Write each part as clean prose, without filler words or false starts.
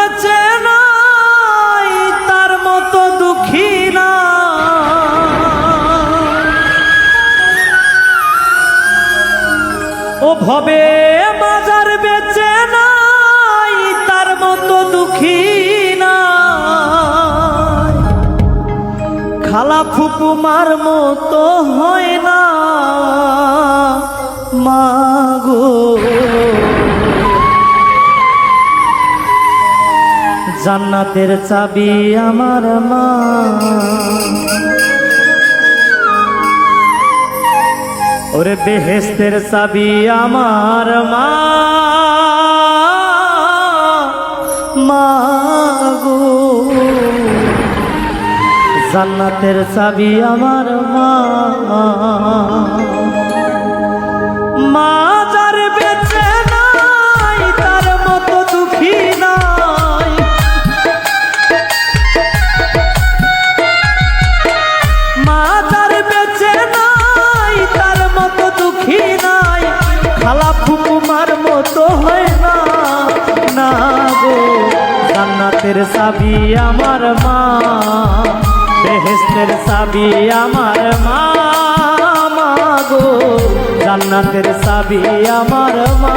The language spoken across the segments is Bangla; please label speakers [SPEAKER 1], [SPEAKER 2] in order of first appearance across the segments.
[SPEAKER 1] বেঁচে নাই তার মতো দুঃখী না। ও ভবে বাজার বেঁচে নাই তার মতো দুঃখী না। খালা ফুপুমার মতো হয় না মাগো। জান্নাতের চাবি আমার মা, ওরে বেহেশতের চাবি আমার মা মাগো। জান্নাতের চাবি আমার মা। মা যার বেঁচে নাই তার মতো দুঃখী নাই। মা যার বেঁচে নাই তার মতো দুঃখী নাই। খালা ফুকুমার মতো হয় না না গো। জান্নাতের চাবি আমার মা, বেহেশতের চাবি আমার মা মাগো। জান্নাতের চাবি আমার মা।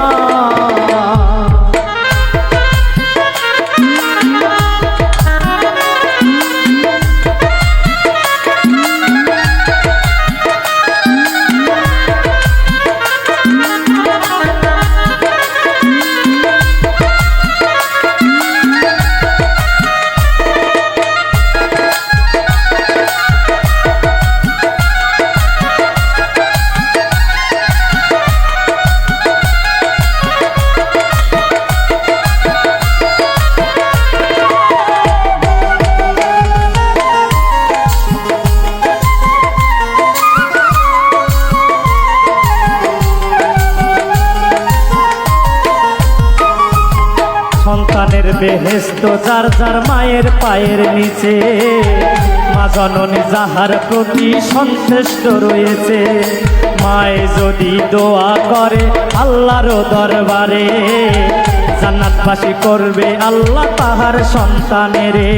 [SPEAKER 1] সন্তানের বেহেশত যার যার মায়ের পায়ের নিচে। মা জননী যাহার প্রতি সন্তুষ্ট রয়েছে। মায়ে যদি দোয়া করে আল্লাহর দরবারে, জান্নাতবাসী করবে আল্লাহ তাহার সন্তানেরে।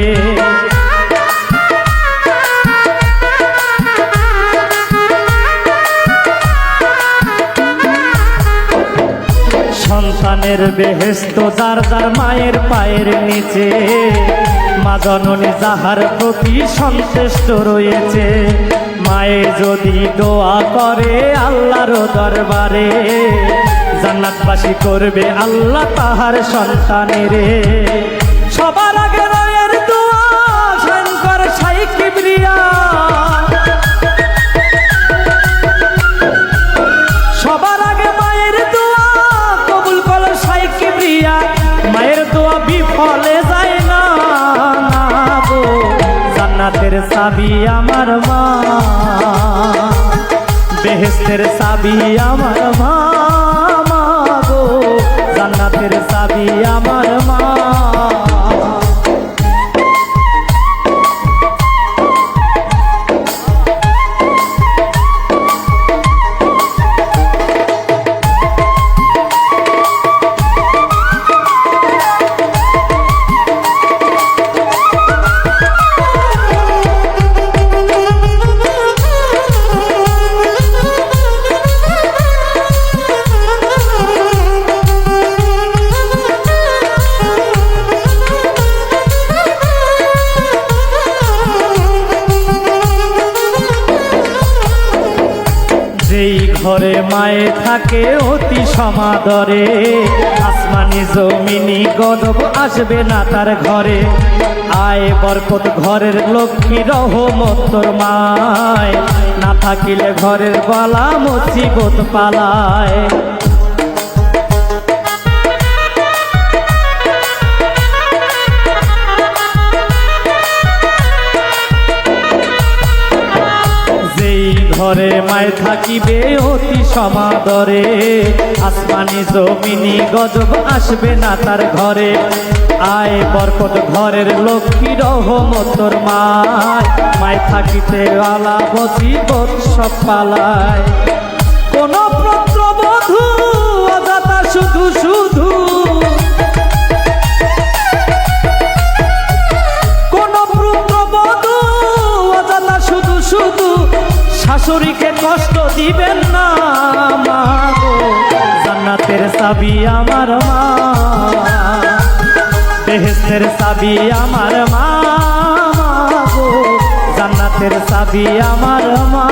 [SPEAKER 1] সন্তানের বেহেশত যার যার মায়ের পায়ের নিচে। মা জননী যাহার প্রতি সন্তুষ্ট রয়েছে। মায়ে যদি দোয়া করে আল্লাহর দরবারে, জান্নাতবাসী করবে আল্লাহ তাহার সন্তানেরে। সবার আগে রয়ের দোয়া শঙ্কর সাই কিবরিয়া। সবার আগে মায়ের দোয়া কবুল করো সাই কিবরিয়া। মায়ের দোয়া বিফলে যায় না গো। জান্নাতের চাবি আমার মা, বেহেশতের চাবি আমার মা মাগো। জান্নাতের চাবি আমার মা। যেই ঘরে মায়ে থাকে অতি সমাদরে। আসমানি জমিনি গজব আসবে না তার ঘরে। আয় বরকত ঘরের লক্ষ্মী রহমত তোর মায়। না থাকিলে ঘরের বালা মুসিবত পালায়। ঘরে মায় থাকিবে অতি সমাদরে। আসমানি জমিনি গজব আসবে না তার ঘরে। আয় বরকত ঘরের লক্ষ্মী রহমত তোর মায়। মায় থাকিতে আলা মুসিবত সব পালায়। কোন পুত্রবধূ অযথা শুধু শুধু জান্নাতের চাবি আমার মা, বেহেশতের চাবি আমার মা গো, জান্নাতের চাবি আমার মা।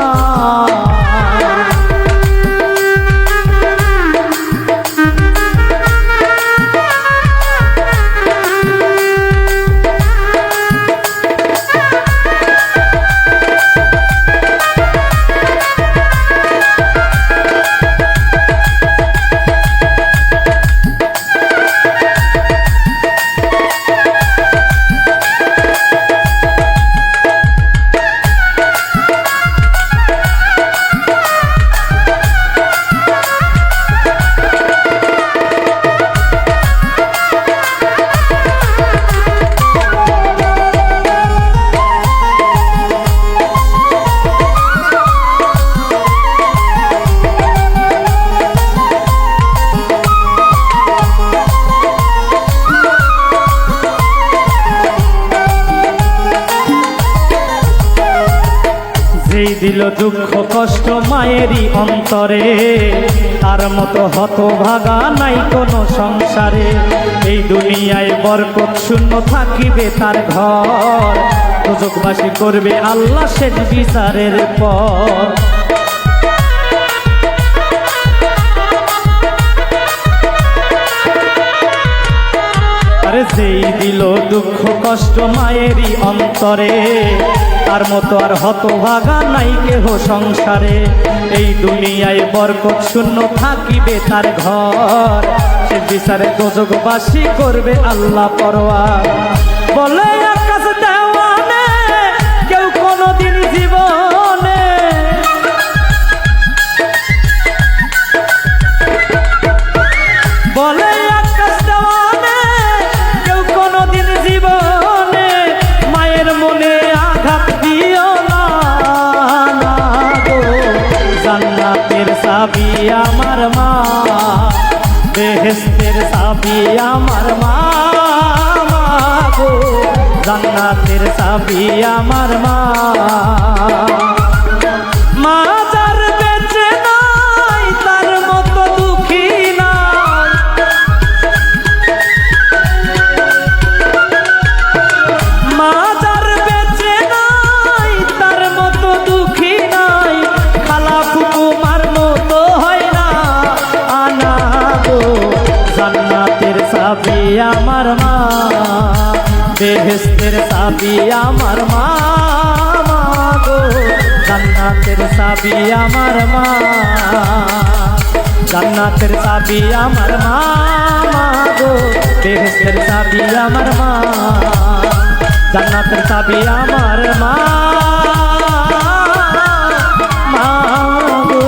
[SPEAKER 1] যেই দিল দুঃখ কষ্ট মায়েরই অন্তরে, তার মতো হতভাগা নাই কোনো সংসারে। এই দুনিয়ায় বরকত শূন্য থাকিবে তার ঘর, দোজখবাসী করবে আল্লাহ শেষ বিচারের পর। আরে যেই দিল দুঃখ কষ্ট মায়েরই অন্তরে, তার মতো আর হতভাগা নাই কেহ সংসারে। এই দুনিয়ায় বরকত শূন্য থাকিবে তার ঘর, সে বিচারে দোজখবাসী করবে আল্লাহ পরোয়ার। বলে আকাশ দেওয়ানে কেউ কোনদিন জীবনে, বলে আকাশ দেওয়ানে কেউ কোনদিন জীবনে মায়ের মনে আঘাত দিও না গো। জান্নাতের চাবি আমার মা, বেহেশতের চাবি আমার মা গো, জান্নাতের চাবি আমার মা। মা যার বেঁচে নাই তার মতো দুঃখী নাই, মা যার বেঁচে নাই তার মতো দুঃখী নাই, খালা ফুকুমার মতো হয় না আনা গো। জান্নাতের চাবি আমার মা, বেহেশতের চাবি আমার মা গো, জান্নাতের চাবি আমার মা, জান্নাতের চাবি আমার মা গো, বেহেশতের চাবি আমার মা, জান্নাতের চাবি আমার মা গো।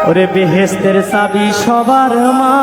[SPEAKER 1] ওরে বেহেশতের চাবি সবার মা।